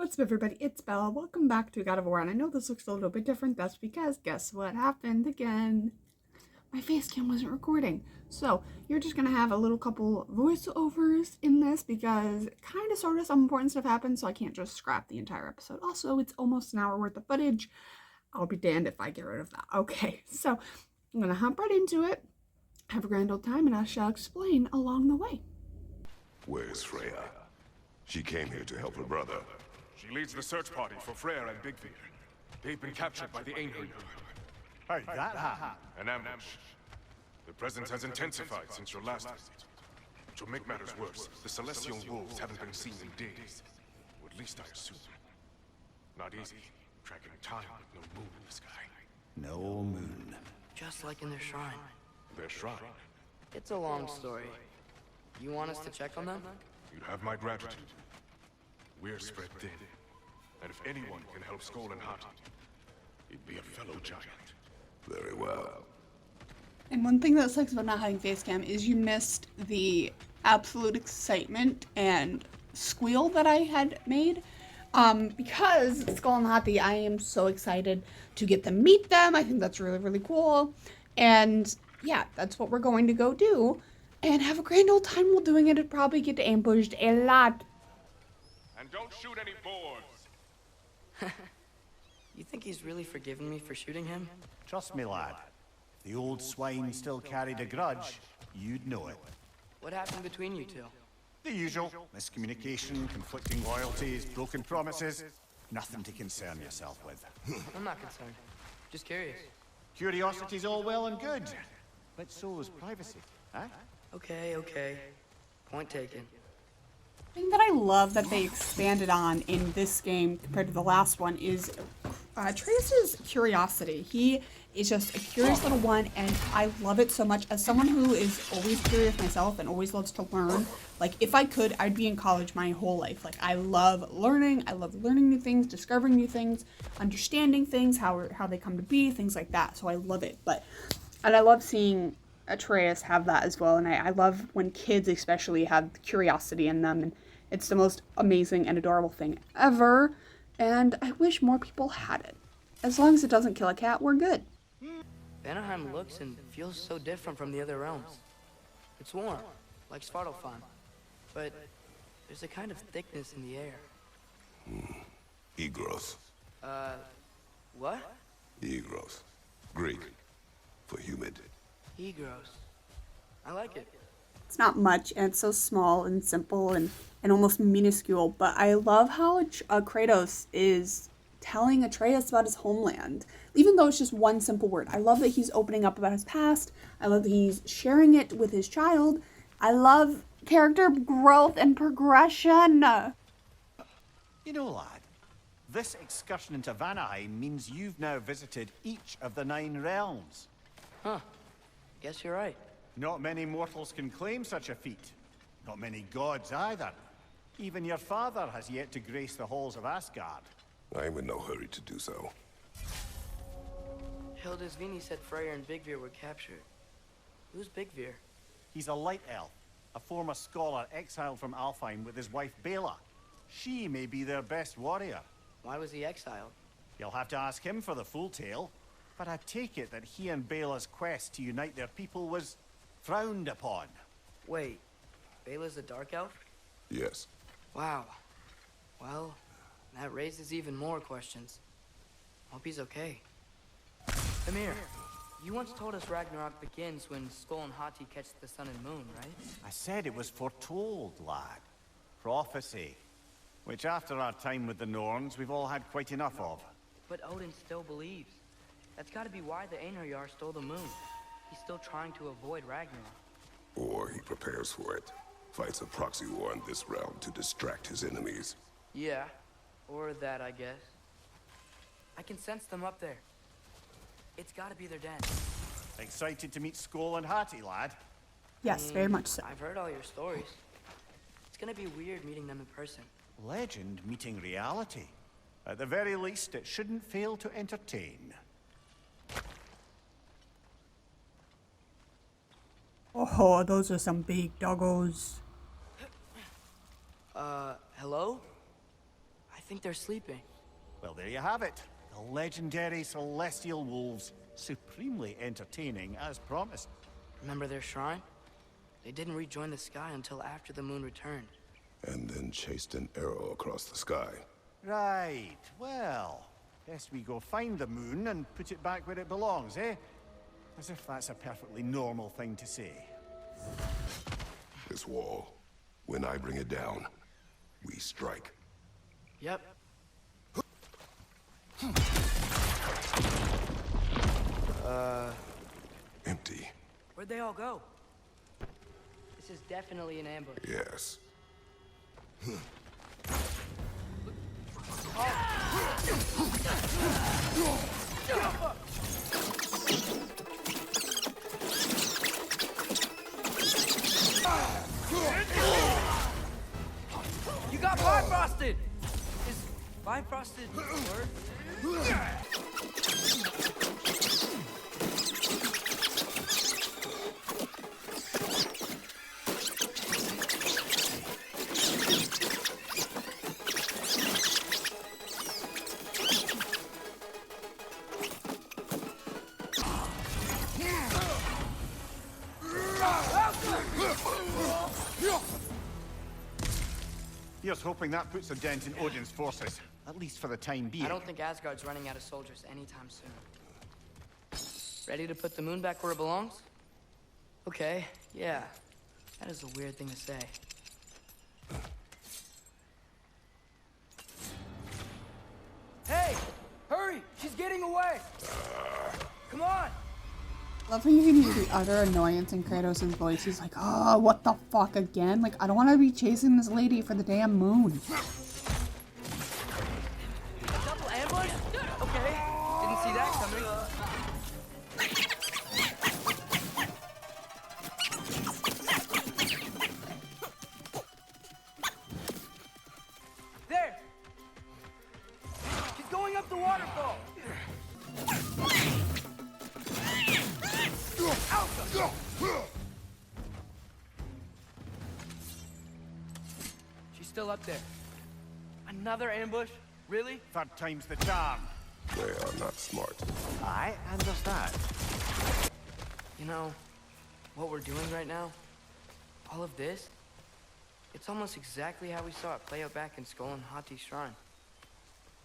What's up, everybody? It's Bella. Welcome back to God of War. And I know this looks a little bit different. That's because guess what happened again? My face cam wasn't recording. So you're just gonna have a little couple voiceovers in this because kind of sort of some important stuff happened, so I can't just scrap the entire episode. Also, it's almost an hour worth of footage. I'll be damned if I get rid of that. Okay, so I'm gonna hop right into it. Have a grand old time, and I shall explain along the way. Where's Freya? She came here to help her brother. She leads the search party for Freyr and Bigvir. They've been captured by the Einherjar. How'd that happen? An ambush. The presence has intensified since your last visit. To make matters worse, the Celestial Wolves haven't been seen in days. Or at least I assume. Not easy, tracking time with no moon in the sky. No moon. Just like in their shrine. Their shrine. It's a long story. You want us to check on them? You have my gratitude. We're spread thin. And if anyone can help Skoll and Hati, it'd be a fellow giant. Very well. And one thing that sucks about not having face cam is you missed the absolute excitement and squeal that I had made. Because Skoll and Hati, I am so excited to get to meet them. I think that's really, really cool. And yeah, that's what we're going to go do. And have a grand old time while doing it. It'd probably get ambushed a lot. And don't shoot any boars! You think he's really forgiven me for shooting him? Trust me, lad. If the old swine still carried a grudge, you'd know it. What happened between you two? The usual. Miscommunication, conflicting loyalties, broken promises. Nothing to concern yourself with. I'm not concerned. Just curious. Curiosity's all well and good. But so is privacy, huh? Okay. Point taken. The thing that I love that they expanded on in this game compared to the last one is Atreus' curiosity. He is just a curious little one, and I love it so much. As someone who is always curious myself and always loves to learn, like if I could, I'd be in college my whole life. Like I love learning. I love learning new things, discovering new things, understanding things, how they come to be, things like that. So I love it. And I love seeing Atreus have that as well, and I love when kids especially have curiosity in them, and it's the most amazing and adorable thing ever, and I wish more people had it. As long as it doesn't kill a cat, we're good. Vanaheim looks and feels so different from the other realms. It's warm, like Svartalfheim, but there's a kind of thickness in the air. Egros. What? Egros. Greek. For humid. Egros. I like it. It's not much, and it's so small and simple and almost minuscule, but I love how Kratos is telling Atreus about his homeland, even though it's just one simple word. I love that he's opening up about his past. I love that he's sharing it with his child. I love character growth and progression. You know, lad, this excursion into Vanaheim means you've now visited each of the 9 realms. Huh. Guess you're right. Not many mortals can claim such a feat. Not many gods either. Even your father has yet to grace the halls of Asgard. I am in no hurry to do so. Hildisvini said Freyr and Bigvir were captured. Who's Bigvir? He's a light elf, a former scholar exiled from Alfheim with his wife Bela. She may be their best warrior. Why was he exiled? You'll have to ask him for the full tale, but I take it that he and Bela's quest to unite their people was frowned upon. Wait, Bela's a dark elf? Yes. Wow. Well, that raises even more questions. Hope he's okay. Amir, you once told us Ragnarok begins when Skoll and Hati catch the sun and moon, right? I said it was foretold, lad. Prophecy. Which after our time with the Norns, we've all had quite enough of. But Odin still believes. That's gotta be why the Einherjar stole the moon. He's still trying to avoid Ragnarok. Or he prepares for it. Fights a proxy war in this realm to distract his enemies. Yeah, or that, I guess. I can sense them up there. It's gotta be their den. Excited to meet Skoll and Hati, lad? Yes, very much so. I've heard all your stories. It's gonna be weird meeting them in person. Legend meeting reality. At the very least, it shouldn't fail to entertain. Oh, those are some big doggos. Hello? I think they're sleeping. Well, there you have it. The legendary celestial wolves. Supremely entertaining, as promised. Remember their shrine? They didn't rejoin the sky until after the moon returned. And then chased an arrow across the sky. Right. Well, best we go find the moon and put it back where it belongs, eh? As if that's a perfectly normal thing to say. This wall, when I bring it down, we strike. Yep. Empty. Where'd they all go? This is definitely an ambush. Yes. You got Bifrosted! Is Bifrosted a word? Here's hoping that puts a dent in Odin's forces. At least for the time being. I don't think Asgard's running out of soldiers anytime soon. Ready to put the moon back where it belongs? Okay, yeah. That is a weird thing to say. Hey! Hurry! She's getting away! Come on! Love how you can hear the utter annoyance in Kratos' voice. He's like, oh, what the fuck again? Like, I don't want to be chasing this lady for the damn moon. Double ambush? Okay. Didn't see that coming. There! She's going up the waterfall! She's still up there. Another ambush? Really? Third time's the charm. They are not smart. Aye, and there's that. You know, what we're doing right now, all of this, it's almost exactly how we saw it play out back in Skull and Hati's shrine.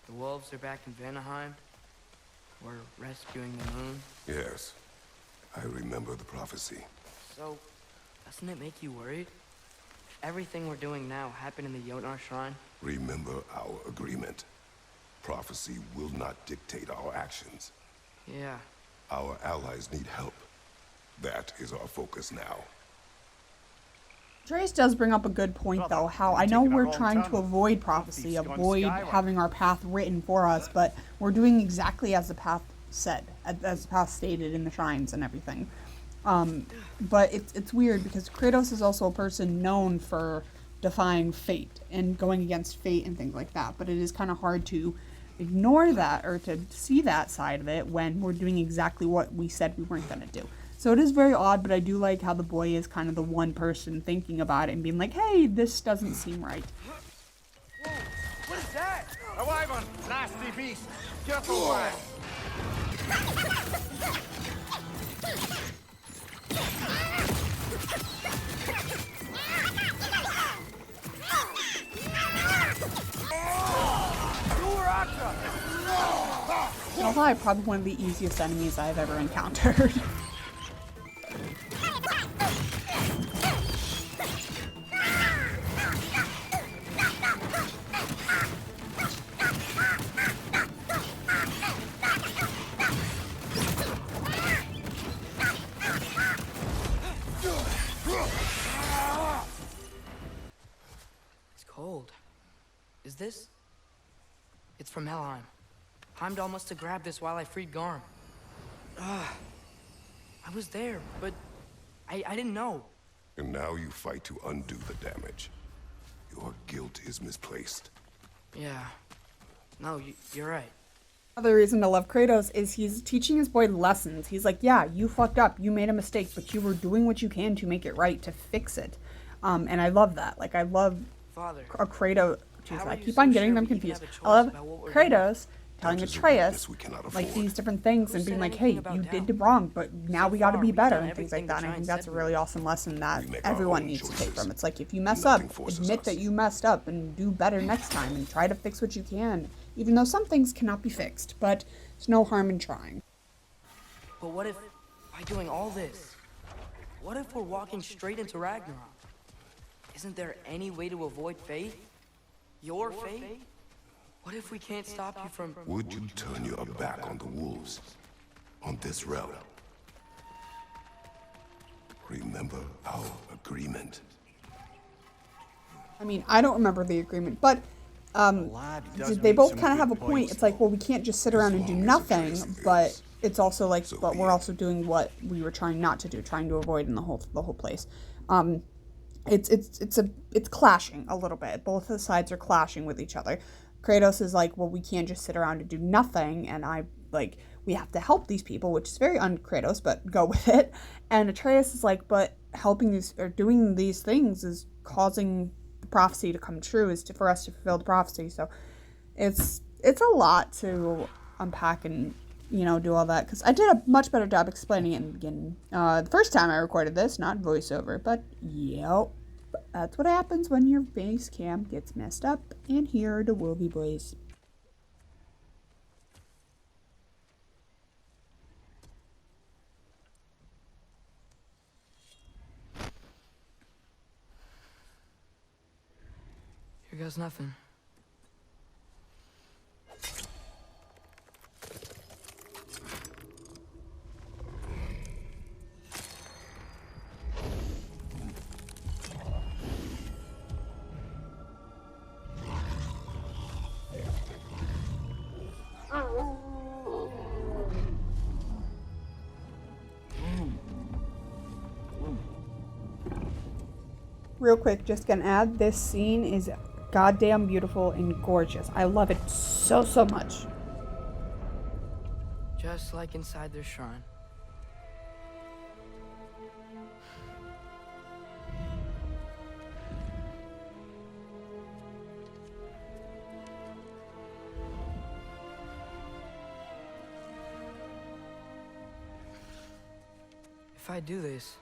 The wolves are back in Vanaheim. We're rescuing the moon. Yes. I remember the prophecy. So, doesn't it make you worried? Everything we're doing now happened in the Jotnar shrine. Remember our agreement. Prophecy will not dictate our actions. Yeah. Our allies need help. That is our focus now. Trace does bring up a good point, though, how I know we're trying to avoid prophecy, avoid having our path written for us, but we're doing exactly as the path said, as the path stated in the shrines and everything. But it's weird because Kratos is also a person known for defying fate and going against fate and things like that, but it is kind of hard to ignore that or to see that side of it when we're doing exactly what we said we weren't going to do. So it is very odd, but I do like how the boy is kind of the one person thinking about it and being like, hey, this doesn't seem right. Whoa, what is that? A wyvern! Nasty beast! Careful, lad! I'll lie, probably one of the easiest enemies I've ever encountered. It's cold. Is this? It's from Helheim. Heimdall must have grabbed this while I freed Garm. I was there, but I didn't know. And now you fight to undo the damage. Your guilt is misplaced. Yeah. No, you're right. Another reason to love Kratos is he's teaching his boy lessons. He's like, yeah, you fucked up, you made a mistake, but you were doing what you can to make it right, to fix it. And I love that. Like, I love Father. a Kratos which is How are I you keep so on getting sure them we even confused. have a choice I love about what we're doing? Kratos telling That is a Atreus weakness we cannot like afford. these different things Who and being said like, anything hey, about you doubt? did wrong, but now So we got to far, be we've better done and things everything like to that. And try I think and that's a set really we awesome lesson that We make our everyone own needs to take choices. from. It's like if you mess Nothing up, forces admit us. that you messed up and do better next time and try to fix what you can, even though some things cannot be fixed. But there's no harm in trying. But what if, by doing all this, what if we're walking straight into Ragnarok? Isn't there any way to avoid fate? Your fate? What if we can't stop you from... Would you turn your back on the wolves? On this realm? Remember our agreement. I mean, I don't remember the agreement, but Lad does they make both some kind of good have a point. points, It's like, though. well, we can't just sit around and do long as nothing, Atreus but lives, it's also like, so but be we're it. also doing what we were trying not to do, trying to avoid in the whole place. It's clashing a little bit. Both the sides are clashing with each other. Kratos is like, well, we can't just sit around and do nothing, and we have to help these people, which is very un-Kratos, but go with it. And Atreus is like, but helping these or doing these things is causing the prophecy to come true, for us to fulfill the prophecy. So it's a lot to unpack and do all that, because I did a much better job explaining it in the beginning. The first time I recorded this, not voiceover, but yep, that's what happens when your face cam gets messed up. And here are the Wilby boys. Here goes nothing. Real quick, just gonna add, this scene is goddamn beautiful and gorgeous. I love it so much. Just like inside their shrine. If I do this,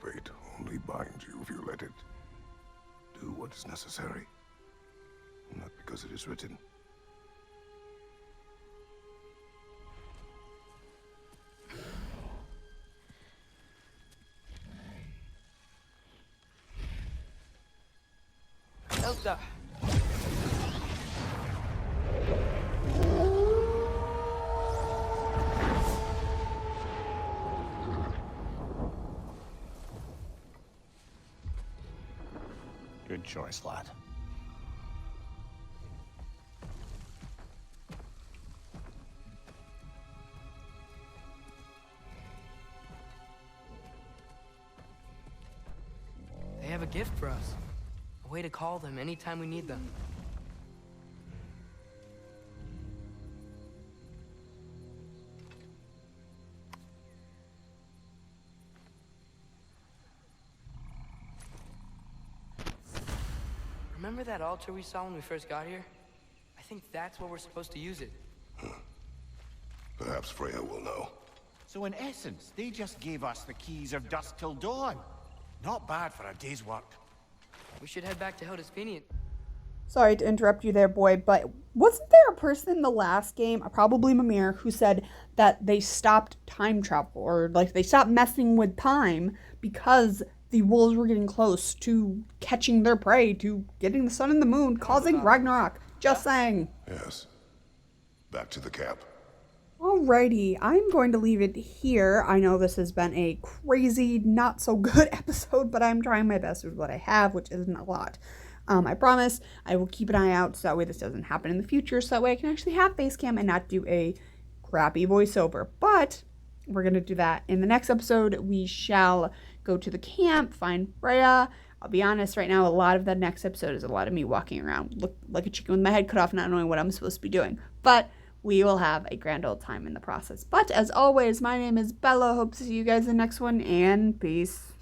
Fate only binds you if you let it. Do what is necessary. Not because it is written. Elsa! Good choice, lad. They have a gift for us. A way to call them anytime we need them. Remember that altar we saw when we first got here? I think that's where we're supposed to use it. Perhaps Freya will know. So in essence, they just gave us the keys of dusk till dawn. Not bad for a day's work. We should head back to Hildesfinian. Sorry to interrupt you there, boy, but wasn't there a person in the last game, probably Mimir, who said that they stopped time travel, or like they stopped messing with time because the wolves were getting close to catching their prey, to getting the sun and the moon, causing Ragnarok? Just saying. Yes. Back to the camp. Alrighty, I'm going to leave it here. I know this has been a crazy, not so good episode, but I'm trying my best with what I have, which isn't a lot. I promise I will keep an eye out so that way this doesn't happen in the future, so that way I can actually have Basecamp and not do a crappy voiceover. But we're going to do that in the next episode. We shall go to the camp, find Freya. I'll be honest, right now, a lot of the next episode is a lot of me walking around, look like a chicken with my head cut off, not knowing what I'm supposed to be doing. But we will have a grand old time in the process. But as always, my name is Bella. Hope to see you guys in the next one, and peace.